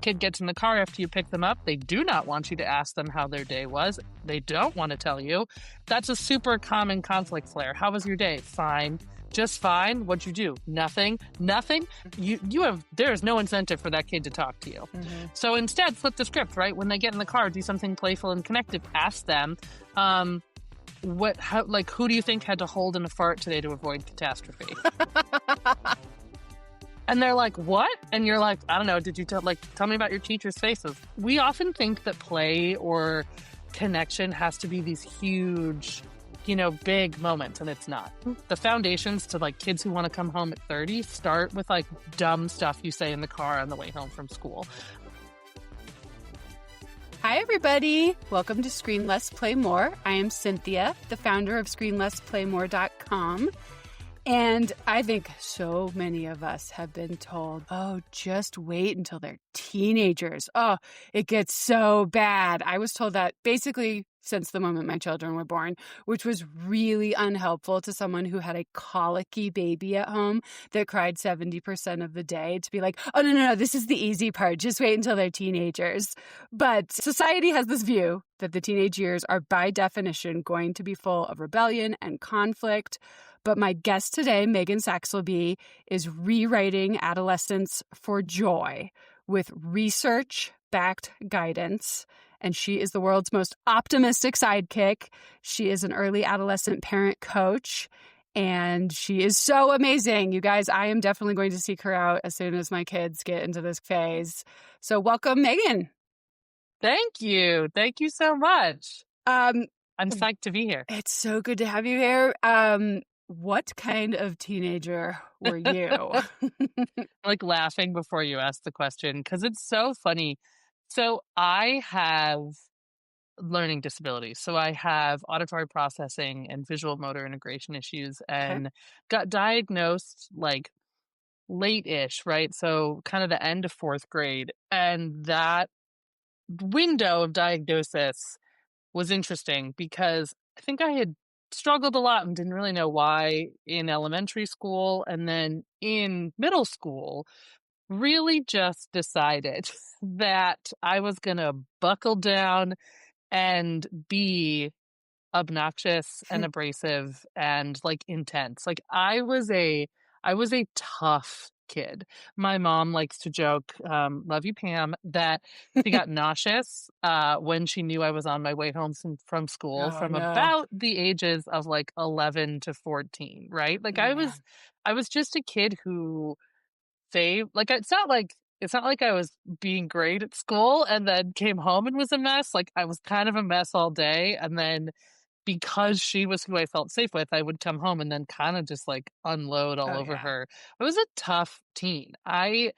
kid gets in the car after you pick them up. They do not want you to ask them how their day was. They don't want to tell you. That's a super common conflict flare. How was your day? Fine. Just fine. What'd you do? Nothing. Nothing. There's no incentive for that kid to talk to you. Mm-hmm. So instead, flip the script, right? When they get in the car, do something playful and connected. Ask them, who do you think had to hold in a fart today to avoid catastrophe? And they're like, what? And you're like, I don't know. Did you tell me about your teacher's faces? We often think that play or connection has to be these huge, big moments, and it's not. The foundations to kids who want to come home at 30 start with dumb stuff you say in the car on the way home from school. Hi, everybody. Welcome to Screen Less, Play More. I am Cynthia, the founder of ScreenLessPlayMore.com. And I think so many of us have been told, oh, just wait until they're teenagers. Oh, it gets so bad. I was told that basically since the moment my children were born, which was really unhelpful to someone who had a colicky baby at home that cried 70% of the day, to be like, oh, no, this is the easy part. Just wait until they're teenagers. But society has this view that the teenage years are by definition going to be full of rebellion and conflict. But my guest today, Megan Saxelby, is rewriting Adolescence for joy with research-backed guidance. And she is the world's most optimistic sidekick. She is an early adolescent parent coach, and she is so amazing. You guys, I am definitely going to seek her out as soon as my kids get into this phase. So welcome, Megan. Thank you. Thank you so much. I'm psyched to be here. It's so good to have you here. What kind of teenager were you? Laughing before you asked the question, because it's so funny. So I have learning disabilities. So I have auditory processing and visual motor integration issues, and got diagnosed late-ish, right? So kind of the end of fourth grade. And that window of diagnosis was interesting because I think I had struggled a lot and didn't really know why in elementary school, and then in middle school really just decided that I was going to buckle down and be obnoxious and abrasive and intense. I was a tough kid. My mom likes to joke, love you, Pam, that she got nauseous when she knew I was on my way home from school about the ages of 11 to 14, right? I was just a kid who it's not like I was being great at school and then came home and was a mess. I was kind of a mess all day, and then because she was who I felt safe with, I would come home and then kind of just unload all over her. I was a tough teen. I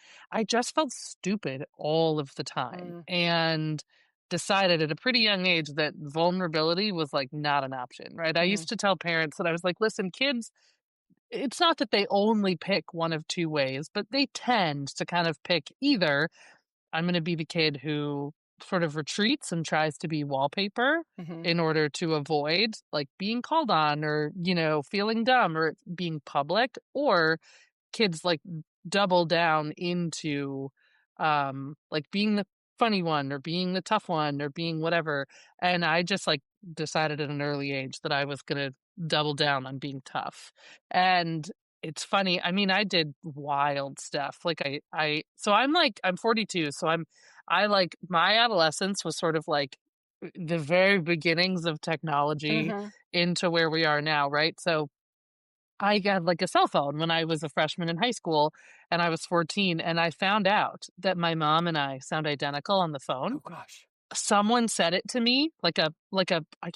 just felt stupid all of the time, and decided at a pretty young age that vulnerability was not an option, right? I used to tell parents that I was like, listen, kids, it's not that they only pick one of two ways, but they tend to kind of pick either I'm going to be the kid who sort of retreats and tries to be wallpaper in order to avoid being called on or, feeling dumb or being public, or kids double down into being the funny one or being the tough one or being whatever. And I just decided at an early age that I was going to double down on being tough. And it's funny. I mean, I did wild stuff. I'm 42. So my adolescence was sort of the very beginnings of technology into where we are now. Right. So I got a cell phone when I was a freshman in high school, and I was 14, and I found out that my mom and I sound identical on the phone. Oh gosh. Someone said it to me, I can't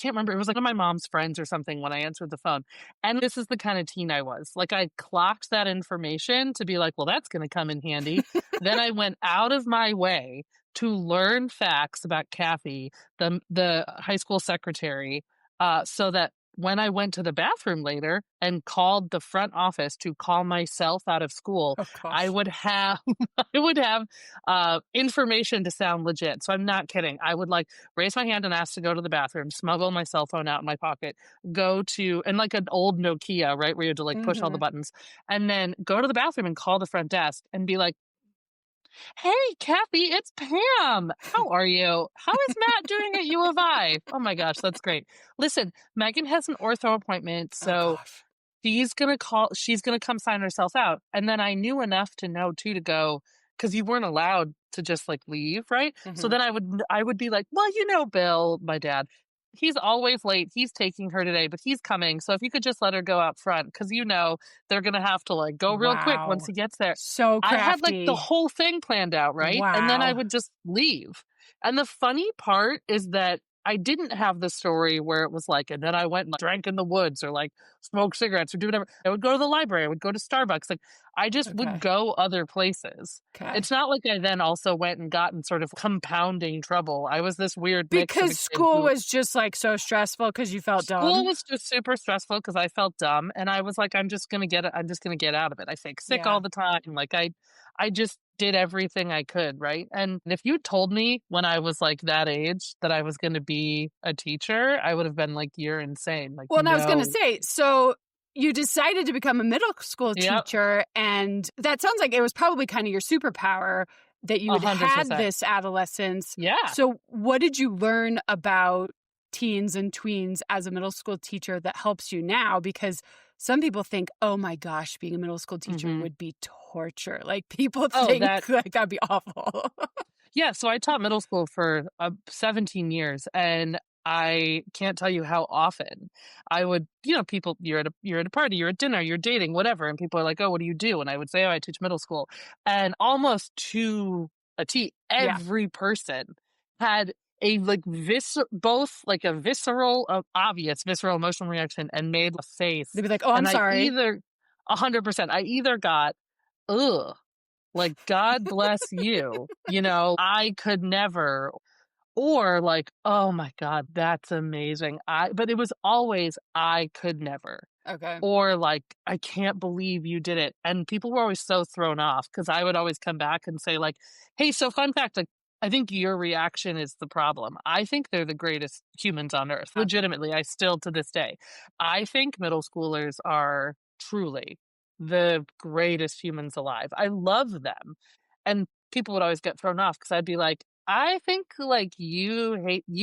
remember. It was one of my mom's friends or something when I answered the phone. And this is the kind of teen I was. I clocked that information to be well, that's going to come in handy. Then I went out of my way to learn facts about Kathy, the high school secretary, so that when I went to the bathroom later and called the front office to call myself out of school, I would have information to sound legit. So I'm not kidding. I would raise my hand and ask to go to the bathroom, smuggle my cell phone out in my pocket, go to, and an old Nokia, right, where you had to push all the buttons, and then go to the bathroom and call the front desk and be like, Hey, Kathy, it's Pam. How are you? How is Matt doing at U of I? Oh my gosh, that's great. Listen, Megan has an ortho appointment, Oh so gosh. she's gonna come sign herself out. And then I knew enough to know too to go because you weren't allowed to just like leave, right? So Hmm. then I would be like, well, Bill, my dad, he's always late. He's taking her today, but he's coming. So if you could just let her go out front, because they're gonna have to like go real quick once Wow. he gets there. So I had like the crafty. whole thing planned out, right? And then I Wow. would just leave. And the funny part is that I didn't have the story where it was like, and then I went and like, drank in the woods or like smoked cigarettes or do whatever. I would go to the library. I would go to Starbucks. Like I just would Okay. go other places. Okay. It's not like I then also went and got in sort of compounding trouble. I was this weird mix of a Because kid school who was just like so stressful because you felt school dumb. was just super stressful because I felt dumb and I was like, I'm just gonna get out of it. I fake sick all Yeah. the time. Like I just did everything I could, right? And if you told me when I was like that age that I was gonna be a teacher, I would have been like, you're insane. Like, Well, and I was going to no. say, so you decided to become a middle school Yep, teacher, and that sounds like it was probably kind of your superpower that you a had hundred had percent. this adolescence. Yeah. So, what did you learn about teens and tweens as a middle school teacher that helps you now? Because some people think, oh my gosh, being a middle school teacher Hmm. would be torture. Like, people Oh, think that like that'd be awful. Yeah, so I taught middle school for 17 years, and I can't tell you how often I would, people, you're at a party, you're at dinner, you're dating, whatever, and people are like, "Oh, what do you do?" And I would say, "Oh, I teach middle school," and almost to a T, Yeah. every person had a like both like a visceral, obvious visceral emotional reaction, and made a face, They'd be like, oh, I'm and I sorry. either 100%, I either got ugh like, God bless you, I could never, or like, "Oh my god, that's amazing." But it was always, "I could never," Okay. or like, "I can't believe you did it," and people were always so thrown off because I would always come back and say like, "Hey, so fun fact, like, I think your reaction is the problem. I think they're the greatest humans on earth." Legitimately, I still to this day. I think middle schoolers are truly the greatest humans alive. I love them. And people would always get thrown off because I'd be like, "I think like you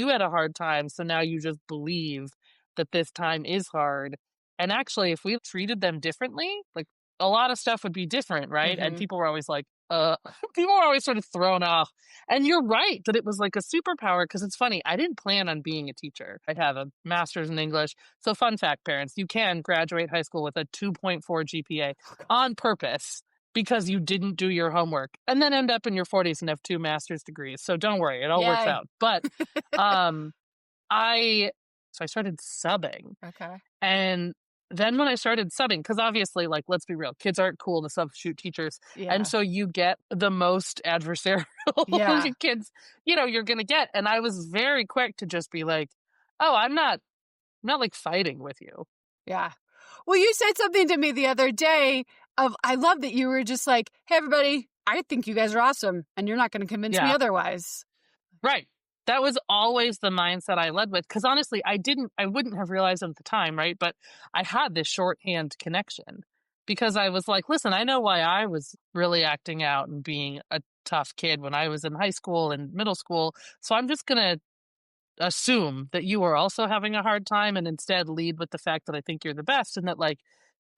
had a hard time, so now you just believe that this time is hard." And actually, if we treated them differently, like a lot of stuff would be different, right? And Hmm. people were always like, people were always sort of thrown off. And you're right that it was like a superpower because it's funny. I didn't plan on being a teacher. I'd have a master's in English. So, fun fact, parents, you can graduate high school with a 2.4 GPA on purpose because you didn't do your homework and then end up in your 40s and have two master's degrees. So, don't worry, it all works Yay. out. But um, I, so I started subbing. Okay. And then when I started subbing, because obviously, like, let's be real, kids aren't cool to substitute teachers. And Yeah. so you get the most adversarial Yeah. kids, you're going to get. And I was very quick to just be like, oh, I'm not like fighting with you. Yeah. Well, you said something to me the other day of I love that you were just like, "Hey everybody, I think you guys are awesome and you're not going to convince me Yeah. otherwise." Right. That was always the mindset I led with. Cause honestly, I wouldn't have realized at the time, right? But I had this shorthand connection because I was like, listen, I know why I was really acting out and being a tough kid when I was in high school and middle school. So I'm just going to assume that you are also having a hard time and instead lead with the fact that I think you're the best and that like,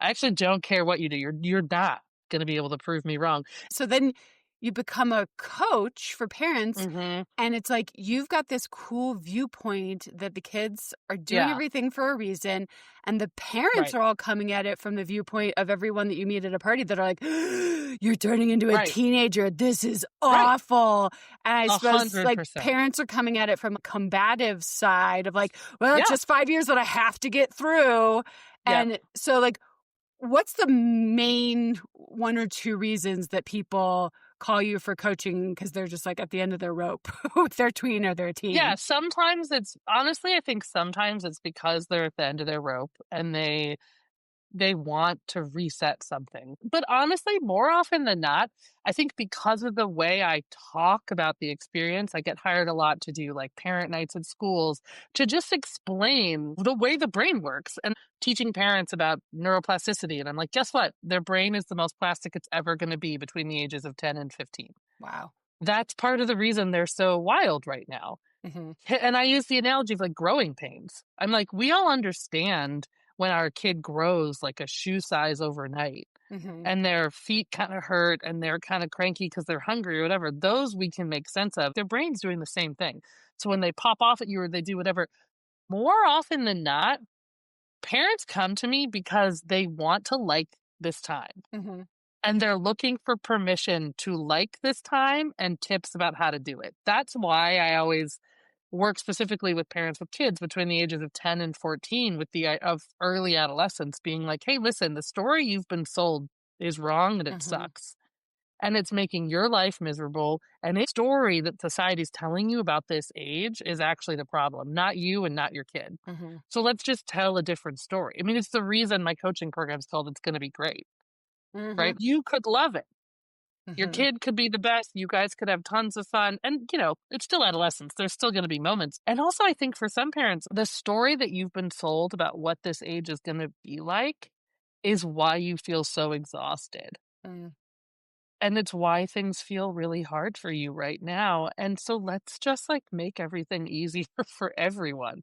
I actually don't care what you do. You're not going to be able to prove me wrong. So then you become a coach for parents, Hmm. and it's like you've got this cool viewpoint that the kids are doing Yeah. everything for a reason, and the parents Right. are all coming at it from the viewpoint of everyone that you meet at a party that are like, "You're turning into a Right. teenager. This is Right. awful." And I A suppose hundred like percent. parents are coming at it from a combative side of like, "Well, it's Yeah. just 5 years that I have to get through." Yep. And so like what's the main one or two reasons that people call you for coaching because they're just like at the end of their rope with their tween or their Yeah, teen? sometimes it's honestly, I think sometimes it's because they're at the end of their rope and they want to reset something. But honestly, more often than not, I think because of the way I talk about the experience, I get hired a lot to do like parent nights at schools to just explain the way the brain works and teaching parents about neuroplasticity. And I'm like, guess what? Their brain is the most plastic it's ever going to be between the ages of 10 and 15. Wow. That's part of the reason they're so wild right now. Hmm. And I use the analogy of like growing pains. I'm like, we all understand when our kid grows like a shoe size overnight Hmm. and their feet kind of hurt and they're kind of cranky because they're hungry or whatever. Those we can make sense of. Their brain's doing the same thing. So when they pop off at you or they do whatever, more often than not, parents come to me because they want to like this time Hmm. and they're looking for permission to like this time and tips about how to do it. That's why I always work specifically with parents with kids between the ages of 10 and 14 with the of early adolescence being like, "Hey, listen, the story you've been sold is wrong and it Hmm. sucks. And it's making your life miserable. And a story that society's telling you about this age is actually the problem, not you and not your kid. Hmm. So let's just tell a different story." I mean, it's the reason my coaching program is called It's Going to Be Great, Hmm. right? You could love it. Your Hmm. kid could be the best. You guys could have tons of fun. And, it's still adolescence. There's still going to be moments. And also, I think for some parents, the story that you've been sold about what this age is going to be like is why you feel so exhausted. And it's why things feel really hard for you right now. And so let's just like make everything easier for everyone.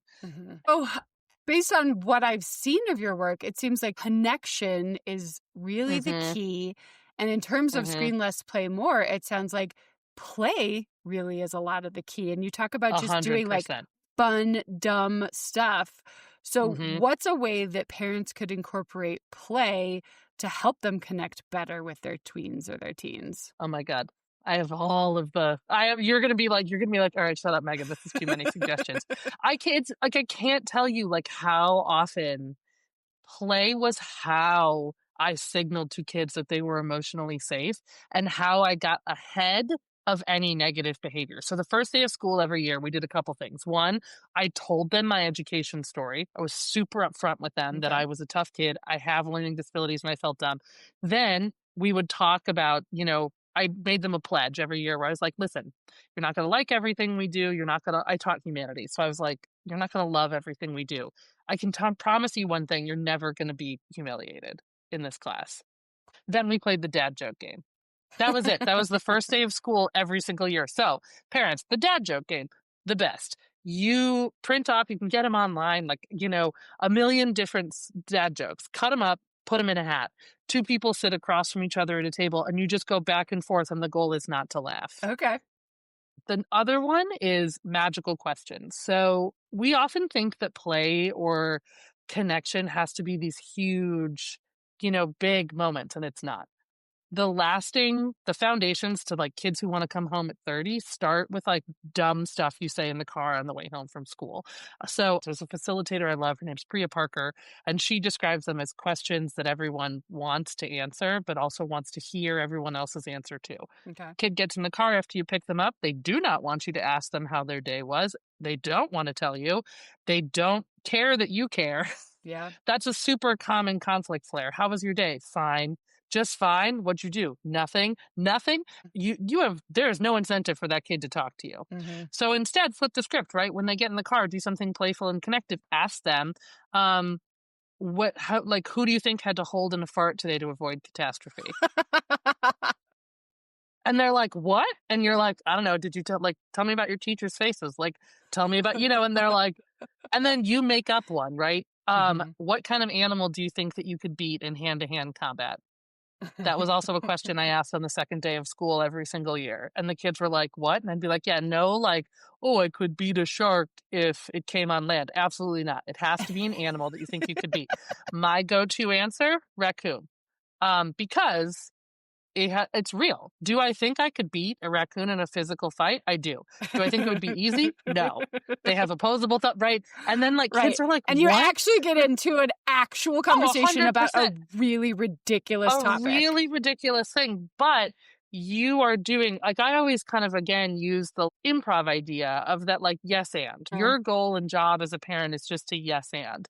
Oh, based on what I've seen of your work, it seems like connection is really the Mhm. key. And in terms of Mhm. screen less, play more, it sounds like play really is a lot of the key. And you talk about just doing like 100%. fun, dumb stuff. So, Mhm. what's a way that parents could incorporate play to help them connect better with their tweens or their teens? Oh my god. I have all of the I have you're gonna be like, "All right, shut up, Megan. This is too many suggestions." I can't tell you like how often play was how I signaled to kids that they were emotionally safe and how I got ahead of any negative behavior. So the first day of school every year, we did a couple things. One, I told them my education story. I was super upfront with them that Okay. I was a tough kid. I have learning disabilities and I felt dumb. Then we would talk about, I made them a pledge every year where I was like, listen, you're not going to like everything we do. I taught humanities. So I was like, you're not going to love everything we do. I can promise you one thing, you're never going to be humiliated in this class. Then we played the dad joke game. That was it. That was the first day of school every single year. So, parents, the dad joke game, the best. You print off, you can get them online, like, a million different dad jokes. Cut them up, put them in a hat. Two people sit across from each other at a table, and you just go back and forth, and the goal is not to laugh. Okay. The other one is magical questions. So we often think that play or connection has to be these huge, big moments, and it's not. The foundations to like kids who want to come home at 30 start with like dumb stuff you say in the car on the way home from school. So there's a facilitator I love. Her name's Priya Parker, and she describes them as questions that everyone wants to answer, but also wants to hear everyone else's answer to. Okay. Kid gets in the car after you pick them up. They do not want you to ask them how their day was. They don't want to tell you. They don't care that you care. Yeah. That's a super common conflict flare. How was your day? Fine. Just fine. What'd you do? Nothing. Nothing. There's no incentive for that kid to talk to you. Hmm. So instead, flip the script, right? When they get in the car, do something playful and connective. Ask them, um, who do you think had to hold in a fart today to avoid catastrophe? And they're like, "What?" And you're like, "I don't know. Did you tell me about your teacher's faces? Like, tell me about, and they're like, and then you make up one, right? Hmm. What kind of animal do you think that you could beat in hand-to-hand combat? That was also a question I asked on the second day of school every single year. And the kids were like, "What?" And I'd be like, "Yeah, no, like, oh, I could beat a shark if it came on land." Absolutely not. It has to be an animal that you think you could beat. My go-to answer, raccoon. Because it's real. Do I think I could beat a raccoon in a physical fight? I do. Do I think it would be easy? No. They have opposable thought, right? And then like Right. kids are like, And you "What?" actually get into an actual Oh, conversation about a 100%. really ridiculous A topic. really ridiculous thing, but you are doing like I always kind of again use the improv idea of that like yes and. Mm. Your goal and job as a parent is just to yes and.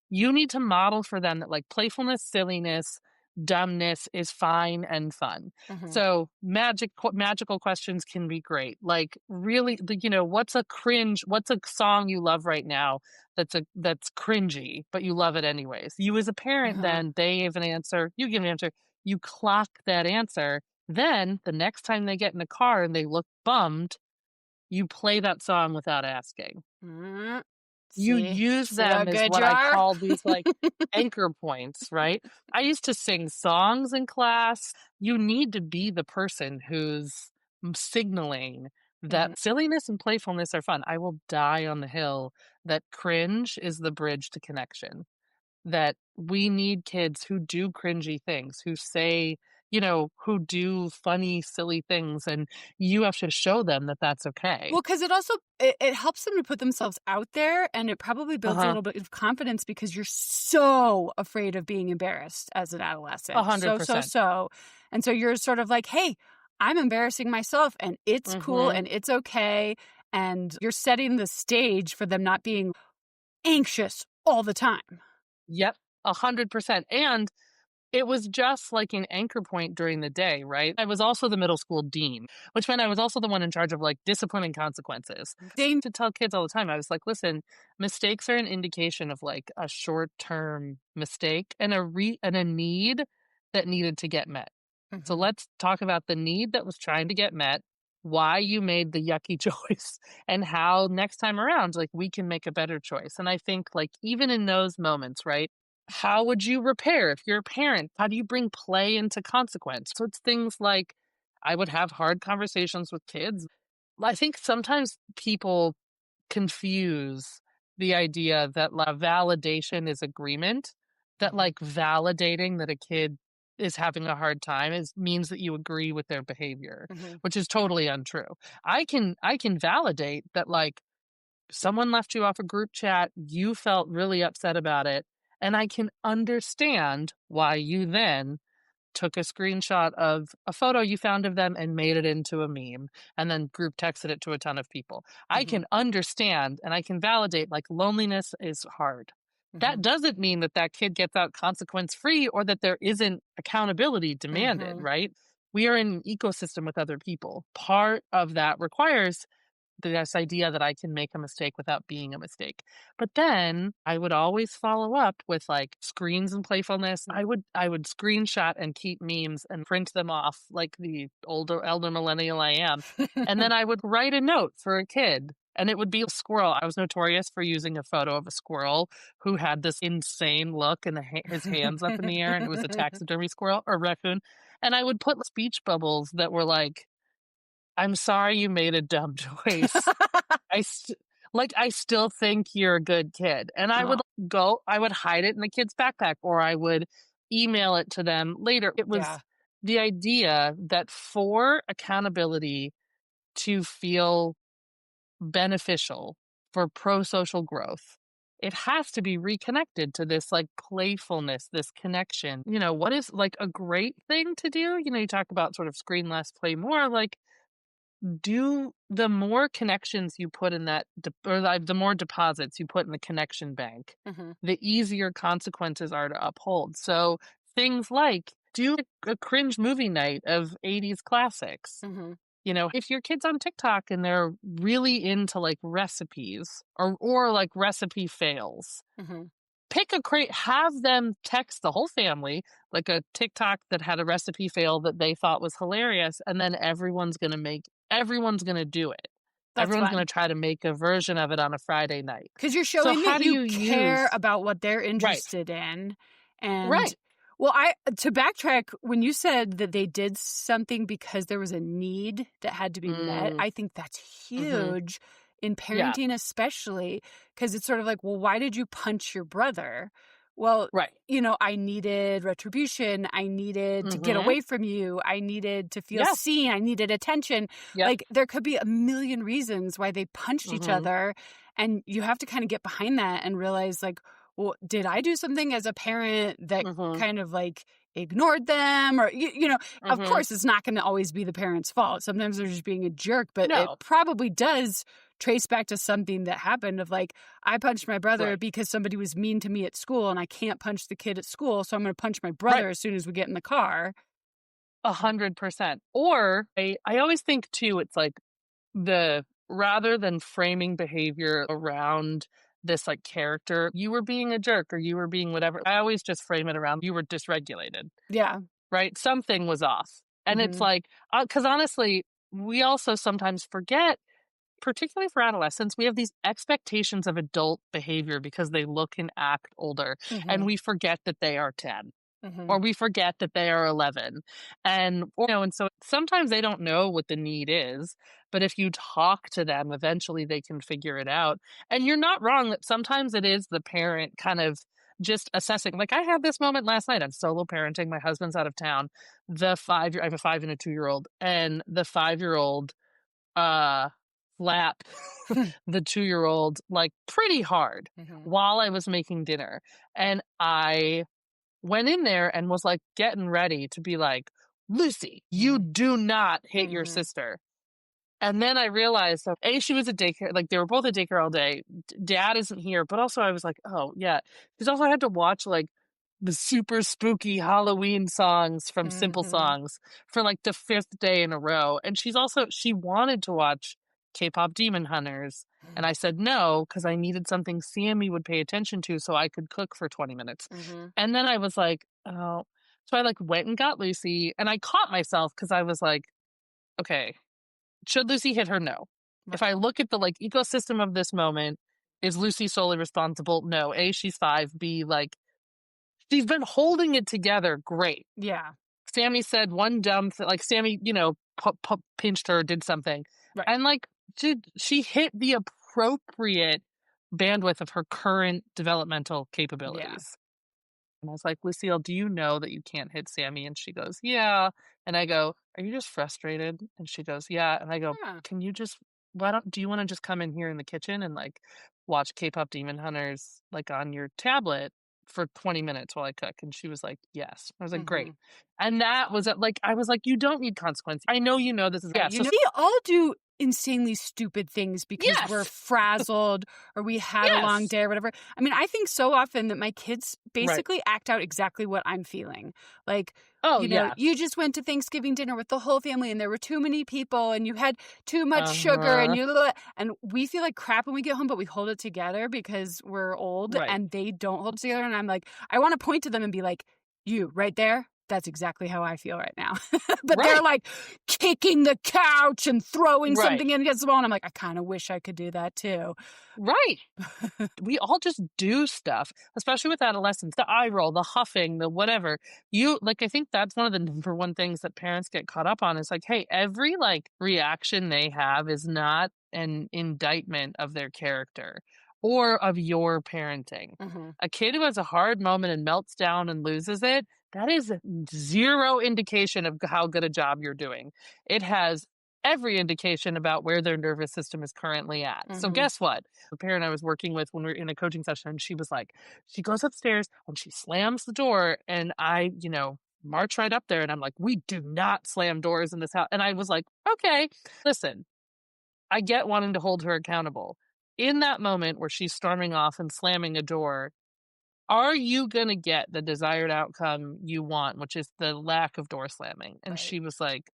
You need to model for them that like playfulness, silliness, dumbness is fine and fun. Mhm. So magical questions can be great. Like really, what's what's a song you love right now that's cringy, but you love it anyways. You as a parent, Uh-huh. then they give an answer, you give an answer, you clock that answer, Then the next time they get in the car and they look bummed, you play that song without asking. Mm, You see, use see how them as good what you I are? call these, like, anchor points, right? I used to sing songs in class. You need to be the person who's signaling that Mhm. silliness and playfulness are fun. I will die on the hill that cringe is the bridge to connection, that we need kids who do cringy things, who say, who do funny, silly things, and you have to show them that that's okay. Well, because it also it helps them to put themselves out there, and it probably builds a Uh-huh. little bit of confidence because you're so afraid of being embarrassed as an adolescent. So, so, 100%. so. And so you're sort of like, "Hey, I'm embarrassing myself, and it's cool, Mhm. and it's okay." And you're setting the stage for them not being anxious all the time. Yep, 100%, and it was just like an anchor point during the day, right? I was also the middle school dean, which meant I was also the one in charge of, like, discipline and consequences. Dang. To tell kids all the time, I was like, "Listen, mistakes are an indication of, like, a short-term mistake and a need that needed to get met. So Mhm, let's talk about the need that was trying to get met, why you made the yucky choice, and how next time around, like, we can make a better choice." And I think, like, even in those moments, right? How would you repair if you're a parent? How do you bring play into consequence? So it's things like I would have hard conversations with kids. I think sometimes people confuse the idea that validation is agreement, that mhm, like validating that a kid is having a hard time is means that you agree with their behavior, mhm, which is totally untrue. I can validate that, like, someone left you off a group chat, you felt really upset about it, and I can understand why you then took a screenshot of a photo you found of them and made it into a meme and then group texted it to a ton of people. I mhm, can understand and I can validate, like, loneliness is hard. That mhm, doesn't mean that that kid gets out consequence free or that there isn't accountability demanded, mhm. right? We are in an ecosystem with other people. Part of that requires this idea that I can make a mistake without being a mistake. But then I would always follow up with, like, screens and playfulness. I would screenshot and keep memes and print them off like the elder millennial I am. And then I would write a note for a kid. And it would be a squirrel. I was notorious for using a photo of a squirrel who had this insane look and his hands up in the air, and it was a taxidermy squirrel or raccoon. And I would put speech bubbles that were like, "I'm sorry you made a dumb choice. I st I still think you're a good kid." And Oh, I would hide it in the kid's backpack, or I would email it to them later. It was yeah. the idea that for accountability to feel beneficial, for pro-social growth, it has to be reconnected to this, like, playfulness, this connection. What is, like, a great thing to do? You talk about sort of screen less, play more, like, do the more connections you put in that or the more deposits you put in the connection bank, Mhm, the easier consequences are to uphold. So things like do a cringe movie night of 80s classics. mhm, If your kid's on TikTok and they're really into, like, recipes or like recipe fails, mhm. pick a crate, have them text the whole family, like, a TikTok that had a recipe fail that they thought was hilarious, and then everyone's gonna do it. That's Everyone's fun. gonna try to make a version of it on a Friday night. 'Cause you're So showing that how do you you care use about what they're Right, interested in, and right. well, I to backtrack, when you said that they did something because there was a need that had to be met, Mm, I think that's mhm. huge in Yeah, parenting especially, because it's sort of like, "Well, why did you punch your brother?" Well, right. I needed retribution, I needed to get Mhm. away from you, I needed to feel Yes. seen, I needed attention. Yep. Like, there could be a million reasons why they punched each Mhm. other, and you have to kinda get behind that and realize, like, well, did I do something as a parent that Mhm. kind of, like, ignored them? Or, of Mhm. course, it's not gonna always be the parent's fault. Sometimes they're just being a jerk, but it No. probably does trace back to something that happened of, like, I punched my brother Right. because somebody was mean to me at school, and I can't punch the kid at school, so I'm gonna punch my Right. brother as soon as we get in the car. 100%. Or I always think too, it's like the rather than framing behavior around this, like, character, you were being a jerk or you were being whatever. I always just frame it around you were dysregulated, Yeah. right? Something was off. And it's like, because honestly, we also sometimes forget, particularly for adolescents, we have these expectations of adult behavior because they look and act older, and we forget that they are 10 or we forget that they are 11. And, and so sometimes they don't know what the need is, but if you talk to them, eventually they can figure it out. And you're not wrong that sometimes it is the parent kind of just assessing. Like I had this moment last night. I'm solo parenting. My husband's out of town. I have a 5 and a 2-year-old, and the 5-year-old uh slapped the 2-year-old like pretty hard while I was making dinner. And I went in there and was like getting ready to be like, Lucy, you do not hit your sister. And then I realized that A, she was at daycare, like they were both at daycare all day. Dad isn't here, but also I was like, oh yeah. Because also I had to watch like the super spooky Halloween songs from Simple Songs for like the 5th day in a row. And she wanted to watch K-pop Demon Hunters. And I said no, because I needed something Sammy would pay attention to so I could cook for 20 minutes. And then I was like, oh. So I like went and got Lucy, and I caught myself because I was like, okay, should Lucy hit her? No. If I look at the like ecosystem of this moment, is Lucy solely responsible? No. A, she's 5. B, like she's been holding it together. Great. Yeah. Sammy said one dumb thing, like Sammy, pinched her, did something. Right. And like, she hit the appropriate bandwidth of her current developmental capabilities. Yeah. And I was like, Lucille, do you know that you can't hit Sammy? And she goes, yeah. And I go, are you just frustrated? And she goes, yeah. And I go, can you just, do you want to just come in here in the kitchen and like watch K-pop Demon Hunters like on your tablet for 20 minutes while I cook? And she was like, yes. I was like, great. And that was like, I was like, you don't need consequences. I know you know this is, we all do insanely stupid things because we're frazzled or we had a long day or whatever. I mean, I think so often that my kids basically act out exactly what I'm feeling. Like, you just went to Thanksgiving dinner with the whole family and there were too many people and you had too much sugar and we feel like crap when we get home, but we hold it together because we're old and they don't hold it together. And I'm like, I want to point to them and be like, you right there. That's exactly how I feel right now. But they're like kicking the couch and throwing something in against the wall. And I'm like, I kind of wish I could do that too. Right. We all just do stuff, especially with adolescents, the eye roll, the huffing, the whatever. I think that's one of the number one things that parents get caught up on is like, hey, every like reaction they have is not an indictment of their character or of your parenting. A kid who has a hard moment and melts down and loses it, that is zero indication of how good a job you're doing. It has every indication about where their nervous system is currently at. So guess what? The parent I was working with when we were in a coaching session, she was like, she goes upstairs and she slams the door and I, march right up there and I'm like, we do not slam doors in this house. And I was like, okay, listen, I get wanting to hold her accountable. In that moment where she's storming off and slamming a door, are you going to get the desired outcome you want, which is the lack of door slamming? And she was like,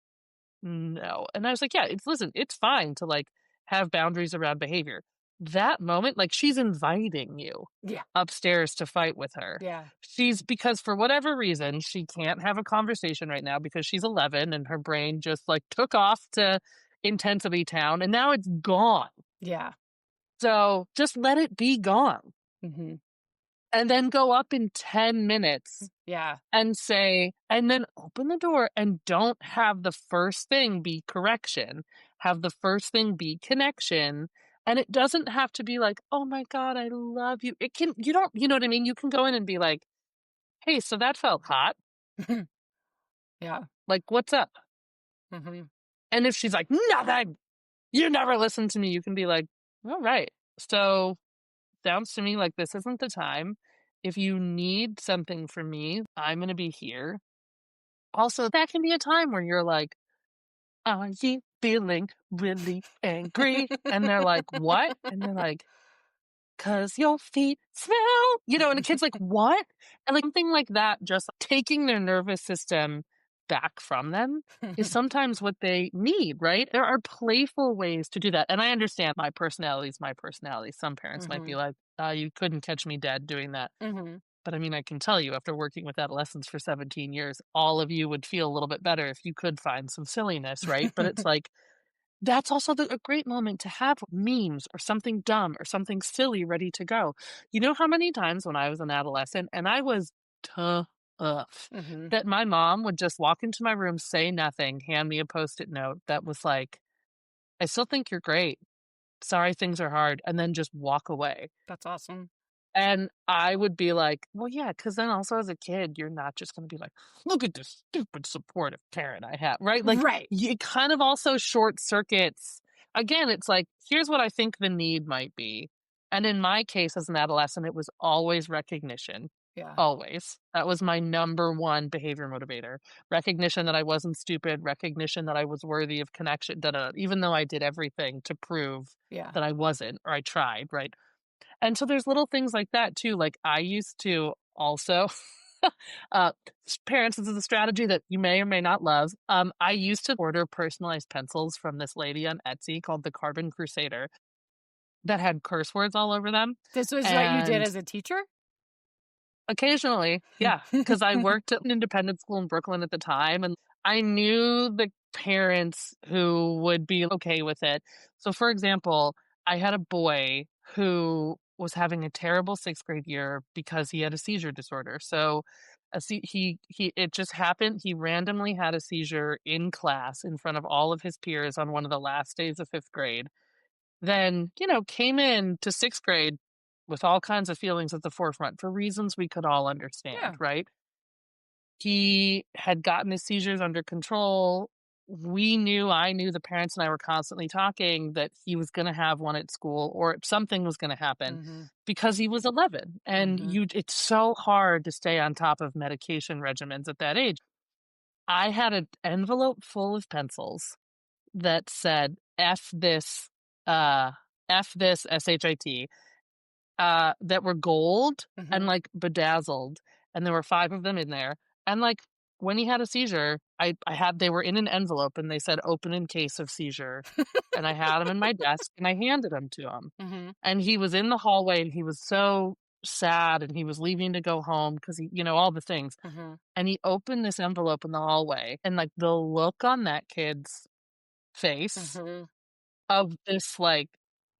no. And I was like, yeah, it's fine to like have boundaries around behavior. That moment, like she's inviting you upstairs to fight with her. Yeah. Because for whatever reason, she can't have a conversation right now because she's 11 and her brain just like took off to intensity town and now it's gone. Yeah. So just let it be gone. And then go up in 10 minutes. Yeah. And then open the door and don't have the first thing be correction. Have the first thing be connection. And it doesn't have to be like, oh my God, I love you. You know what I mean? You can go in and be like, hey, so that felt hot. Yeah. Like, what's up? And if she's like, nothing, you never listen to me, you can be like, all right. So sounds to me like this isn't the time. If you need something from me, I'm going to be here. Also, that can be a time where you're like, are you feeling really angry? And they're like, what? And they're like, cause your feet smell, and the kid's like, what? And like something like that, just taking their nervous system back from them is sometimes what they need, right? There are playful ways to do that. And I understand my personality is my personality. Some parents might be like, you couldn't catch me dead doing that. But I mean, I can tell you after working with adolescents for 17 years, all of you would feel a little bit better if you could find some silliness, right? But it's like, that's also a great moment to have memes or something dumb or something silly ready to go. You know how many times when I was an adolescent and I was tough Hmm. that my mom would just walk into my room, say nothing, hand me a post-it note that was like, I still think you're great. Sorry, things are hard, and then just walk away. That's awesome. And I would be like, "Well, yeah," because then also as a kid, you're not just gonna be like, "Look at this stupid supportive parent I have," right? Like, Right. it kind of also short circuits again, it's like, here's what I think the need might be. And in my case as an adolescent, it was always recognition. Yeah. Always. That was my number one behavior motivator. Recognition that I wasn't stupid, recognition that I was worthy of connection, da, da, da, even though I did everything to prove Yeah. that I wasn't or I tried, right? And so there's little things like that too. Like I used to also uh parents, this is a strategy that you may or may not love. I used to order personalized pencils from this lady on Etsy called the Carbon Crusader that had curse words all over them. This was what you did And as a teacher? occasionally, yeah, because I worked at an independent school in Brooklyn at the time, and I knew the parents who would be okay with it. So, for example, I had a boy who was having a terrible 6th grade year because he had a seizure disorder. So, he it just happened. He randomly had a seizure in class in front of all of his peers on one of the last days of 5th grade. Then, came in to 6th grade with all kinds of feelings at the forefront for reasons we could all understand, Yeah. right? He had gotten his seizures under control. I knew the parents and I were constantly talking that he was going to have one at school or something was going to happen Mhm. because he was 11 and Mhm. it's so hard to stay on top of medication regimens at that age. I had an envelope full of pencils that said uh F this SHIT that were gold and, Mhm. like, bedazzled, and there were 5 of them in there, and, like, when he had a seizure, I had they were in an envelope, and they said, "Open in case of seizure," and I had them in my desk, and I handed them to him, Mhm. and he was in the hallway, and he was so sad, and he was leaving to go home because all the things, Mhm. and he opened this envelope in the hallway, and, like, the look on that kid's face Mhm. of this, like,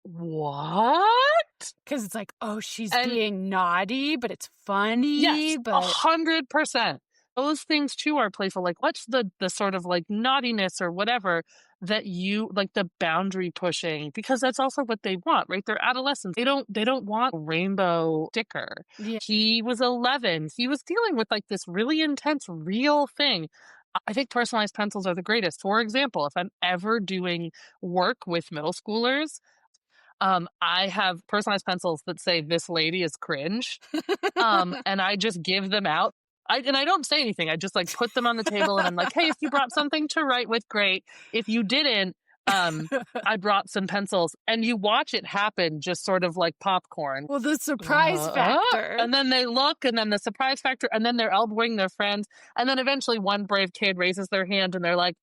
"What?" 'Cause it's like, "Oh, she's And being naughty, but it's funny, yes, but." 100%. Those things too are playful. Like, what's the sort of like naughtiness or whatever that you like the boundary pushing because that's also what they want, right? They're adolescents. They don't want a rainbow sticker. Yeah. He was 11. He was dealing with like this really intense real thing. I think personalized pencils are the greatest. For example, if I'm ever doing work with middle schoolers, I have personalized pencils that say this lady is cringe and I just give them out. I don't say anything. I just like put them on the table and I'm like, "Hey, if you brought something to write with, great. If you didn't, um, I brought some pencils." And you watch it happen just sort of like popcorn. Well, the surprise factor. And then they look and then the surprise factor and then they're elbowing their friends and then eventually one brave kid raises their hand and they're like,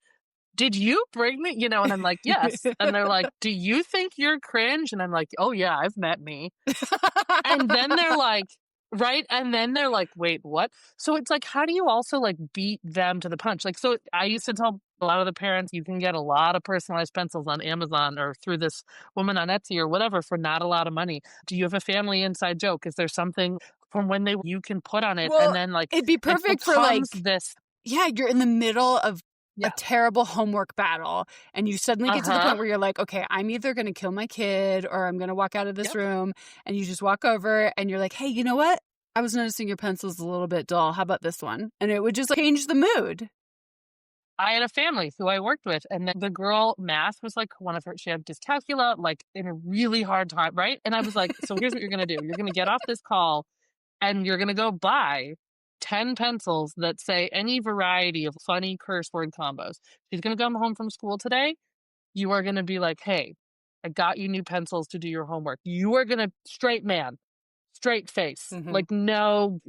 "Did you bring me?" And I'm like, "Yes." And they're like, "Do you think you're cringe?" And I'm like, "Oh yeah, I've met me." And then they're like right? And then they're like, "Wait, what?" So it's like, how do you also, like, beat them to the punch? Like, so I used to tell a lot of the parents, you can get a lot of personalized pencils on Amazon or through this woman on Etsy or whatever for not a lot of money. Do you have a family inside joke? Is there something from when they you can put on it? And Well, then, like, it'd be it perfect for, becomes like, this yeah, you're in the middle of a yeah. terrible homework battle, and you suddenly get to the Uh-huh. point where you're like, "Okay, I'm either gonna kill my kid or I'm gonna walk out of this Yep. room," and you just walk over and you're like, "Hey, you know what? I was noticing your pencil's a little bit dull. How about this one?" And it would just, like, change the mood. I had a family who I worked with, and then the girl math was like one of her she had dyscalculia, like, in a really hard time, right? And I was like, "So here's what you're gonna do. You're gonna get off this call, and you're gonna go buy 10 pencils that say any variety of funny curse word combos. She's gonna come home from school today. You are gonna be like, 'Hey, I got you new pencils to do your homework.' You are gonna straight man, straight face. Mhm. Like, no,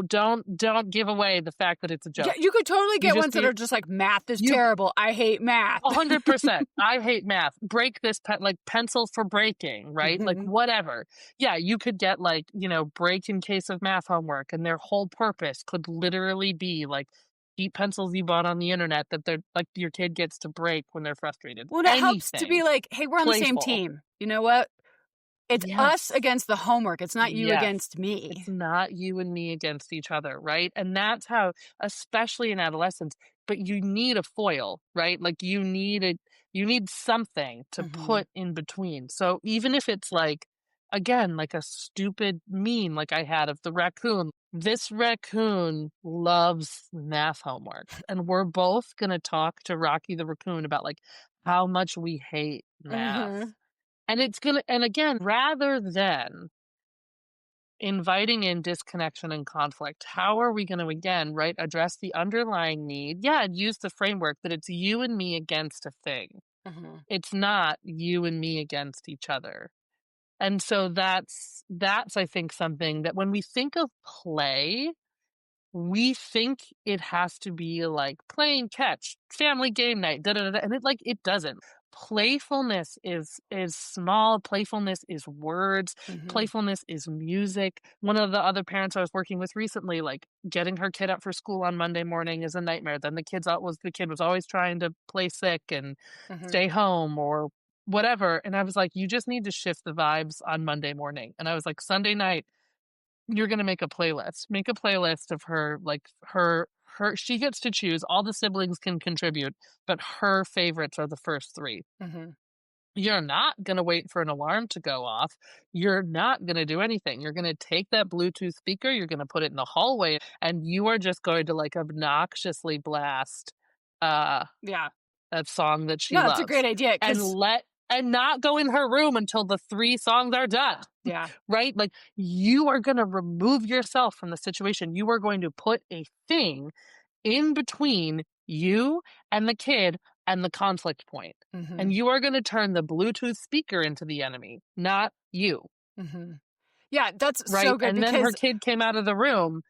don't give away the fact that it's a Yeah, joke. you could totally You get just ones that need are just like, math is you terrible. I hate math. 100%. I hate math. Break this like pencil for breaking, right? Like Mhm. whatever. Yeah, you could get like, break in case of math homework, and their whole purpose could literally be like cheap pencils you bought on the internet that they're like your kid gets to break when they're frustrated. Well, it helps to be Anything like, "Hey, we're on the same playful. team. You know what? It's us Yes. against the homework. It's not you Yes. against It's me." not you and me against each other, right? And that's how, especially in adolescence, but you need a foil, right? Like you need something to Mhm. put in between. So even if it's like, again, like a stupid meme like I had of the raccoon. This raccoon loves math homework. And we're both gonna talk to Rocky the raccoon about like how much we hate math. Mhm. And again, rather than inviting in disconnection and conflict, how are we going to, again, right, address the underlying need? Yeah, and use the framework that it's you and me against a thing. Mhm. It's not you and me against each other. And so that's I think something that when we think of play, we think it has to be like playing catch, family game night, da da da, and it doesn't. Playfulness is small. Playfulness is words. Mhm. Playfulness is music. One of the other parents I was working with recently, like getting her kid up for school on Monday morning is a nightmare. Then the kid was always trying to play sick and Mhm. stay home or whatever. And I was like, you just need to shift the vibes on Monday morning. And I was like, Sunday night you're gonna make a playlist. Make a playlist of her, like, her she gets to choose, all the siblings can contribute, but her favorites are the first 3. Mhm. You're not gonna wait for an alarm to go off. You're not gonna do anything. You're gonna take that Bluetooth speaker, you're gonna put it in the hallway, and you are just going to, like, obnoxiously blast, uh, Yeah. a song that she No, it's a loves, great idea and because not go in her room until the 3 songs are done. yeah. Right? Like you are going to remove yourself from the situation. You are going to put a thing in between you and the kid and the conflict point. And Mhm. you are going to turn the Bluetooth speaker into the enemy, not you. Mhm. Yeah, that's so Right? good And then her because kid came out of the room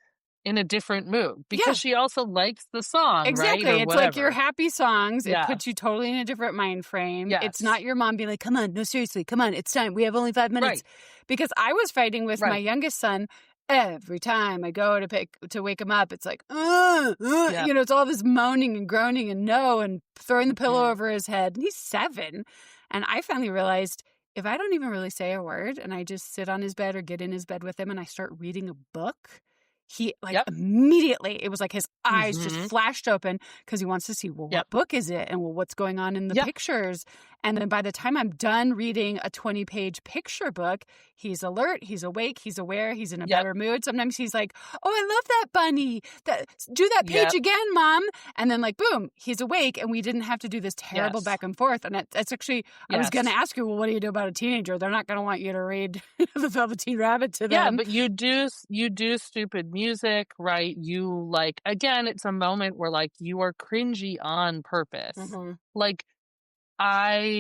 in a different mood because yeah. she also likes the song, right? Exactly. Or It's like your whatever. happy songs. It Yeah. puts you totally in a different mind frame. It's Yes. not your mom being like, come on, no, seriously, come on, it's time. We have only 5 minutes. Right. Because I was fighting with my Right. youngest son every time I go to wake him up. It's like, Yeah. it's all this moaning and groaning and no and throwing the pillow Mhm. over his head. And he's 7. And I finally realized if I don't even really say a word and I just sit on his bed or get in his bed with him and I start reading a book, he like Yep. immediately, it was like his eyes just Mhm. flashed open because he wants to see, well, Yep. what book is it? And well, what's going on in the Yep. pictures? And then by the time I'm done reading a 20-page picture book, he's alert, he's awake, he's aware, he's in a Yep. better mood. Sometimes he's like, oh, I love that bunny. Do that page Yep. again, Mom. And then like, boom, he's awake and we didn't have to do this terrible Yes. back and forth. And that's actually, I was going to Yes. ask you, well, what do you do about a teenager? They're not going to want you to read The Velveteen Rabbit to Yeah, them. but you do stupid music, right? You like again, it's a moment where like you are cringy on purpose. Mm-hmm. Like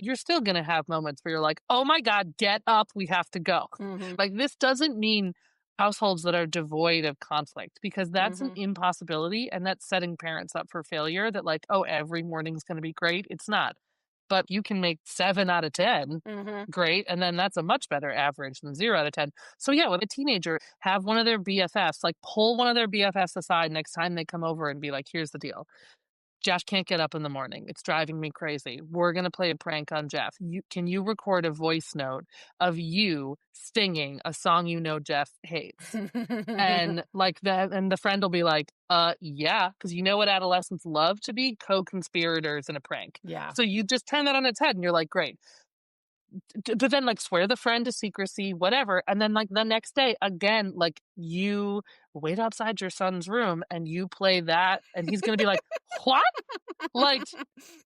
you're still gonna have moments where you're like, oh my God, get up, we have to go. Mm-hmm. Like this doesn't mean households that are devoid of conflict because that's an Mm-hmm. impossibility and that's setting parents up for failure that like, oh, every morning's gonna be great. It's not. But you can make 7 out of 10 Mm-hmm. great, and then that's a much better average than 0 out of 10. So yeah, with a teenager, have one of their BFFs, like pull one of their BFFs aside next time they come over and be like, here's the deal. Jeff can't get up in the morning. It's driving me crazy. We're gonna play a prank on Jeff. Can you record a voice note of you singing a song you know Jeff hates? And like that, and the friend will be like, yeah, because you know what adolescents love to be? Co-conspirators in a prank. Yeah. So you just turn that on its head and you're like, great. But then like swear the friend to secrecy, whatever. And then like the next day, again, like you wait outside your son's room and you play that, and he's gonna be like, what? Like,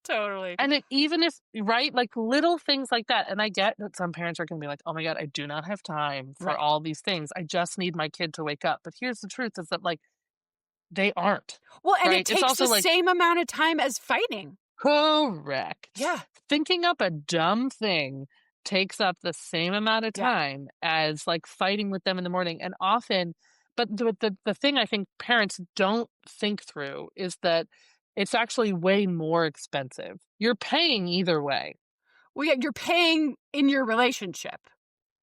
Totally. and even if, right, like little things like that. And I get that some parents are gonna be like, oh my God, I do not have time for Right. all these things. I just need my kid to wake up. But here's the truth is that like they aren't. Well, and it Right. It's takes the also like same amount of time as fighting. correct. Yeah. Thinking up a dumb thing takes up the same amount of Yeah. time as, like, fighting with them in the morning, and often but the thing I think parents don't think through is that it's actually way more expensive. You're paying either way. Well, yeah, you're paying in your relationship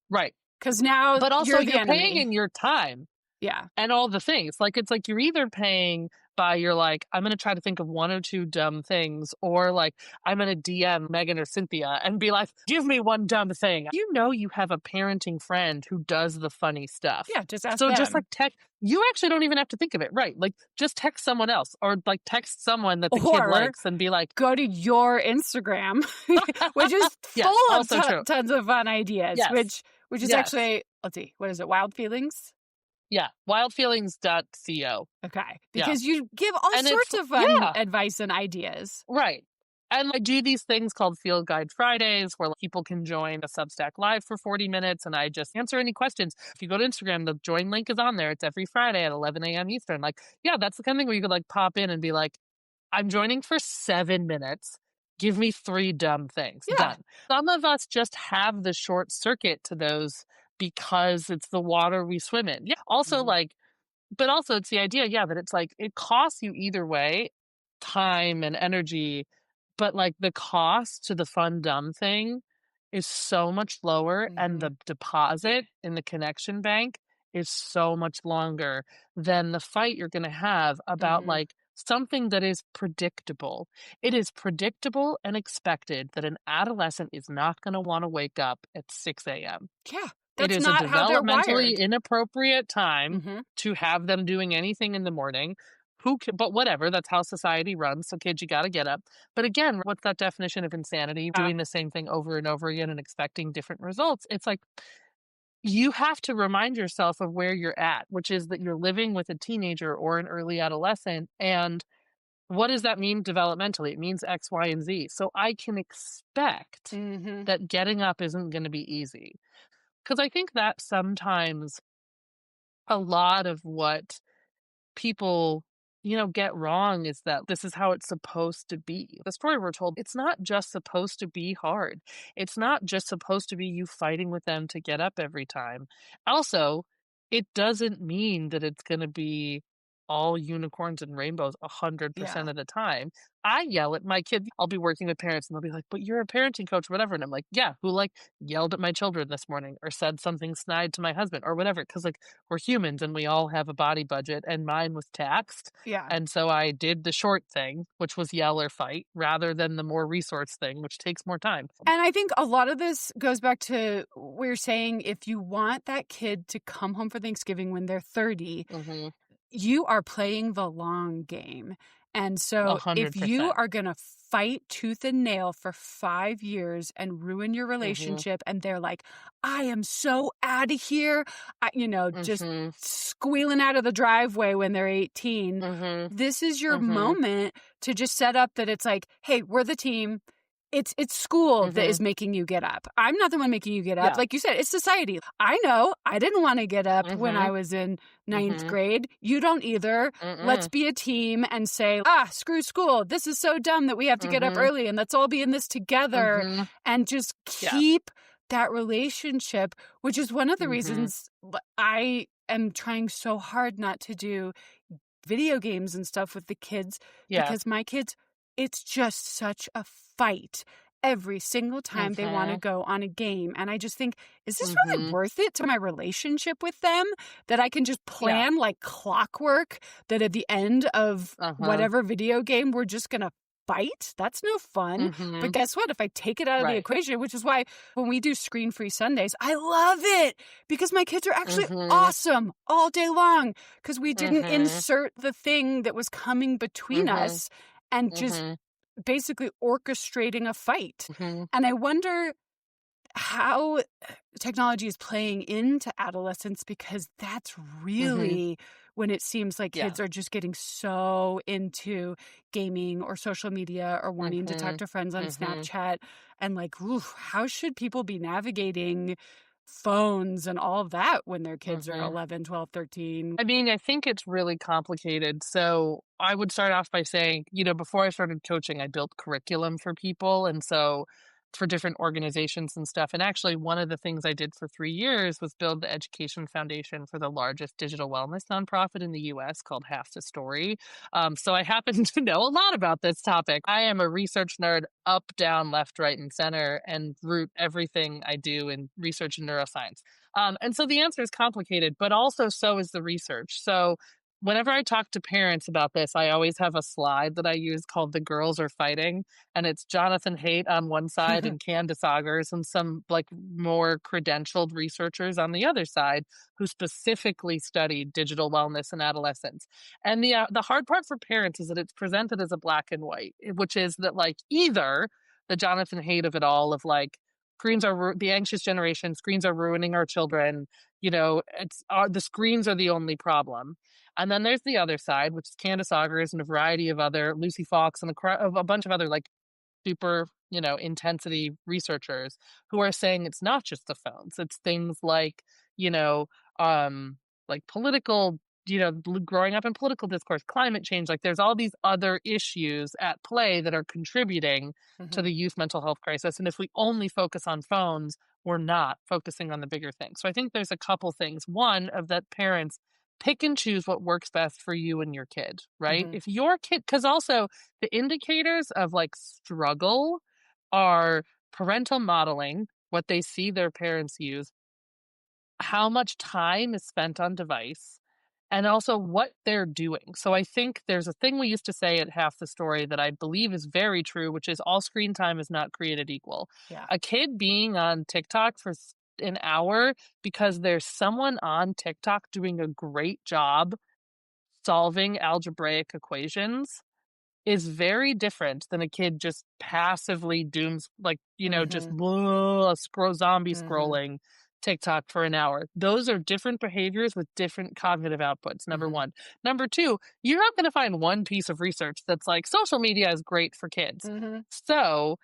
Right. because now But also you're the you're paying enemy. in your time. Yeah. And all the things. Like, it's like you're either paying by you're like, "I'm gonna try to think of 1 or 2 dumb things," or, like, I'm gonna DM Megan or Cynthia and be like, "Give me 1 dumb thing." You know you have a parenting friend who does the funny stuff. Yeah. Just ask So just, like, them. you actually don't even have to think of it, right, like, just text someone else or, like, text someone that the kid Or likes and be like go to your Instagram, which is Yes, full of also true. tons of fun ideas, Yes. which is Yes. actually, let's see, what is it? Wild Feelings? Yeah, wildfeelings.co. Okay. Yeah. Because you give all And it's sorts of fun yeah. advice and ideas. Right. And I do these things called Field Guide Fridays where people can join a Substack Live for 40 minutes and I just answer any questions. If you go to Instagram, the join link is on there. It's every Friday at 11 a.m. Eastern. Like, yeah, that's the kind of thing where you could like pop in and be like, I'm joining for 7 minutes. Give me 3 dumb things. Yeah. Done. Some of us just have the short circuit to those because it's the water we swim in. Yeah. Also, Mhm. like, but also it's the idea, yeah, that it's like it costs you either way, time and energy, but like the cost to the fun dumb thing is so much lower and Mhm. the deposit in the connection bank is so much longer than the fight you're going to have about Mhm. like something that is predictable. It is predictable and expected that an adolescent is not going to want to wake up at 6 a.m. Yeah. It That's is a not how they're developmentally wired. inappropriate time Mhm. to have them doing anything in the morning. But whatever, that's how society runs. So kids, you got to get up. But again, what's that definition of insanity? Yeah. Doing the same thing over and over again and expecting different results. It's like you have to remind yourself of where you're at, which is that you're living with a teenager or an early adolescent. And what does that mean developmentally? It means X, Y, and Z. So I can expect Mhm. that getting up isn't going to be easy. Because I think that sometimes a lot of what people, get wrong is that this is how it's supposed to be. The story we're told, it's not just supposed to be hard. It's not just supposed to be you fighting with them to get up every time. Also, it doesn't mean that it's going to be all unicorns and rainbows Yeah. 100% of the time. I yell at my kids. I'll be working with parents and they'll be like, but you're a parenting coach, whatever. And I'm like, yeah, who like yelled at my children this morning or said something snide to my husband or whatever. Cause like we're humans and we all have a body budget and mine was taxed. Yeah. And so I did the short thing, which was yell or fight, rather than the more resource thing, which takes more time. And I think a lot of this goes back to what you're saying. If you want that kid to come home for Thanksgiving when they're 30, Hmm. you are playing the long game. And A so if hundred you percent. are going to fight tooth and nail for 5 years and ruin your Mhm. relationship, and they're like, I am so out of here, just Mhm. squealing out of the driveway when they're 18, Mhm. this is your Mhm. moment to just set up that it's like, hey, we're the team. It's school that is Mhm. making you get up. I'm not the one making you get up. Yeah. Like you said, it's society. I know I didn't want to get up when I Mhm. was in ninth Mhm. grade. You don't either. Let's Mm-mm. be a team and say, screw school. This is so dumb that we have to get up Mhm. early and let's all be in this together Mhm. and just Yeah. keep that relationship, which is one of the Mhm. reasons I am trying so hard not to do video games and stuff with the kids Yeah. because my kids, it's just such a fight every single time they want to Mhm. go on a game. And I just think, is this really Mhm. worth it to my relationship with them that I can just Yeah. plan like clockwork that at the end of Uh-huh. whatever video game, we're just going to fight? That's no fun. But Mhm. guess what? If I take it out of the Right. equation, which is why when we do screen-free Sundays, I love it because my kids are actually Mhm. awesome all day long because we didn't Mhm. insert the thing that was coming between Mhm. us and just Mhm. basically orchestrating a fight. Mhm. And I wonder how technology is playing into adolescence because that's Mhm. really when it seems like Yeah. kids are just getting so into gaming or social media or wanting to talk Mhm. to friends on Mhm. Snapchat and like, oof, how should people be navigating phones and all of that when their kids are Mhm. 11, 12, 13? I mean, I think it's really complicated. So I would start off by saying, before I started coaching, I built curriculum for people. And so for different organizations and stuff. And actually, one of the things I did for 3 years was build the education foundation for the largest digital wellness nonprofit in the US called Half the Story. So I happen to know a lot about this topic. I am a research nerd up, down, left, right, and center, and root everything I do in research and neuroscience. And so the answer is complicated, but also so is the research. So whenever I talk to parents about this, I always have a slide that I use called The Girls Are Fighting. And it's Jonathan Haidt on one side and Candace Augers and some like more credentialed researchers on the other side who specifically studied digital wellness and adolescence. And the hard part for parents is that it's presented as a black and white, which is that like either the Jonathan Haidt of it all of like screens are the anxious generation, screens are ruining our children, it's the screens are the only problem. And then there's the other side, which is Candace Augers and a variety of other Lucy Fox and a bunch of other like super, intensity researchers who are saying it's not just the phones. It's things like, you know, like political, growing up in political discourse, climate change. Like there's all these other issues at play that are contributing to the youth mental health crisis. And if we only focus on phones, we're not focusing on the bigger things. So I think there's a couple things. One of that parents pick and choose what works best for you and your kid, right? If your kid, because also the indicators of like struggle are parental modeling, what they see their parents use, how much time is spent on device, and also what they're doing. So I think there's a thing we used to say at Half the Story that I believe is very true, which is all screen time is not created equal. Yeah. A kid being on TikTok for an hour because there's someone on TikTok doing a great job solving algebraic equations is very different than a kid just passively dooms, like, just zombie scrolling TikTok for an hour. Those are different behaviors with different cognitive outputs, number one. Number two, you're not going to find one piece of research that's like social media is great for kids. So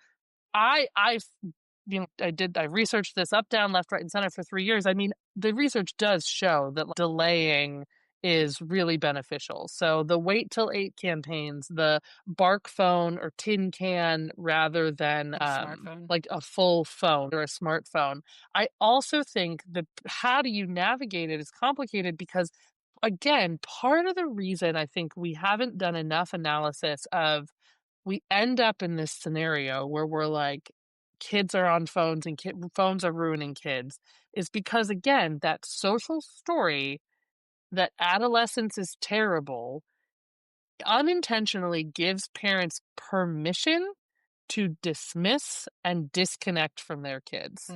I I researched this up, down, left, right, and center for 3 years. I mean, the research does show that delaying is really beneficial. So the wait till 8 campaigns, the bark phone or tin can rather than Smartphone. like a full phone or a smartphone. I also think that how do you navigate it is complicated because again, part of the reason I think we haven't done enough analysis of we end up in this scenario where we're like, kids are on phones and phones are ruining kids is because, again, that social story that adolescence is terrible unintentionally gives parents permission to dismiss and disconnect from their kids.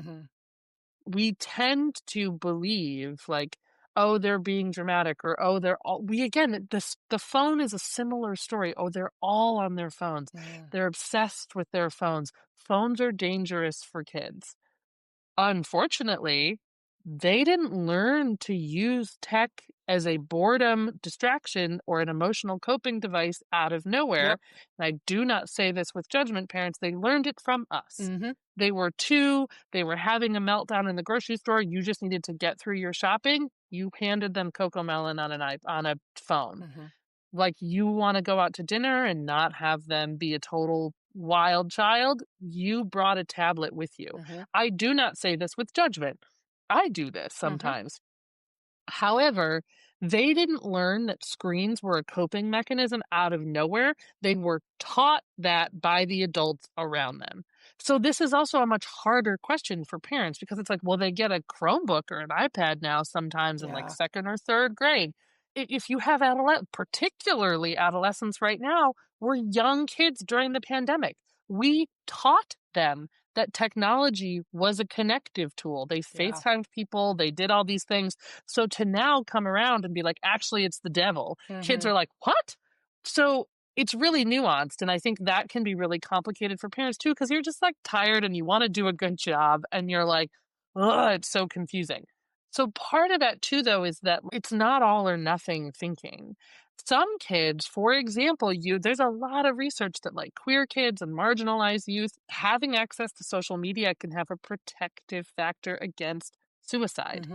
We tend to believe like, oh, they're being dramatic or, oh, the phone is a similar story. Oh, they're all on their phones. They're obsessed with their phones. Phones are dangerous for kids. Unfortunately, they didn't learn to use tech as a boredom distraction or an emotional coping device out of nowhere. And I do not say this with judgment, parents. They learned it from us. They were 2, they were having a meltdown in the grocery store. You just needed to get through your shopping. You handed them Cocomelon on a phone. Like you want to go out to dinner and not have them be a total wild child, you brought a tablet with you. I do not say this with judgment. I do this sometimes. However, they didn't learn that screens were a coping mechanism out of nowhere. They were taught that by the adults around them. So this is also a much harder question for parents because it's like, well, they get a Chromebook or an iPad now sometimes in like second or third grade. If you have particularly adolescents right now, were young kids during the pandemic. We taught them that technology was a connective tool. They FaceTimed people, they did all these things. So to now come around and be like, actually, it's the devil, kids are like, what? So it's really nuanced. And I think that can be really complicated for parents too, because you're just like tired and you want to do a good job and you're like, ugh, it's so confusing. So part of that too, though, is that it's not all or nothing thinking. Some kids, for example, there's a lot of research that like queer kids and marginalized youth having access to social media can have a protective factor against suicide.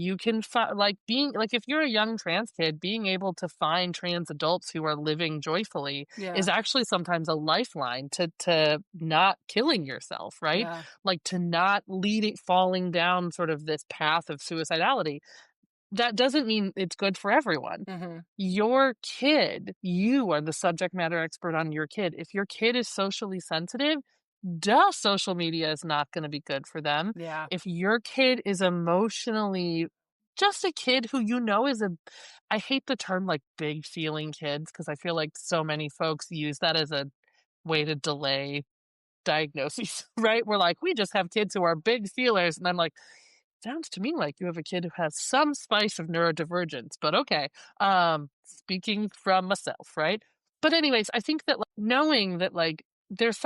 You can like being like if you're a young trans kid, being able to find trans adults who are living joyfully Yeah. is actually sometimes a lifeline to not killing yourself, right? Yeah. Like to not falling down sort of this path of suicidality. That doesn't mean it's good for everyone. Mm-hmm. Your kid, you are the subject matter expert on your kid. If your kid is socially sensitive, duh, social media is not going to be good for them. Yeah. If your kid is emotionally just a kid who is I hate the term like big feeling kids because I feel like so many folks use that as a way to delay diagnoses, right? We're like, we just have kids who are big feelers. And I'm like, sounds to me like you have a kid who has some spice of neurodivergence, but okay. Speaking from myself, right? But anyways, I think that like, knowing that like there's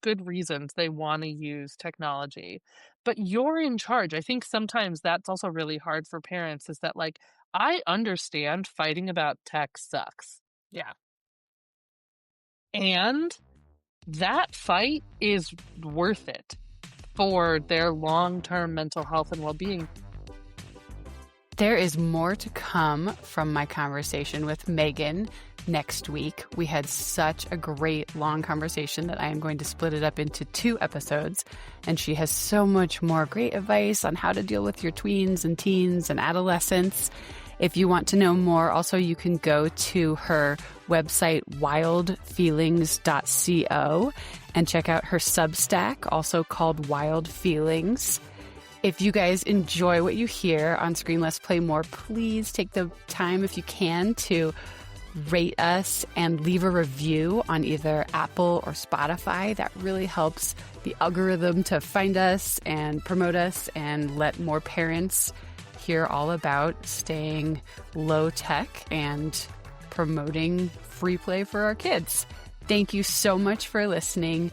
good reasons they want to use technology, but you're in charge. I think sometimes that's also really hard for parents is that like I understand fighting about tech sucks. Yeah. And that fight is worth it for their long-term mental health and well-being. There is more to come from my conversation with Megan next week. We had such a great long conversation that I am going to split it up into 2 episodes. And she has so much more great advice on how to deal with your tweens and teens and adolescents. If you want to know more, also you can go to her website, wildfeelings.co, and check out her Substack, also called Wild Feelings. If you guys enjoy what you hear on Screen Less Play More, please take the time, if you can, to rate us and leave a review on either Apple or Spotify. That really helps the algorithm to find us and promote us and let more parents hear all about staying low tech and promoting free play for our kids. Thank you so much for listening.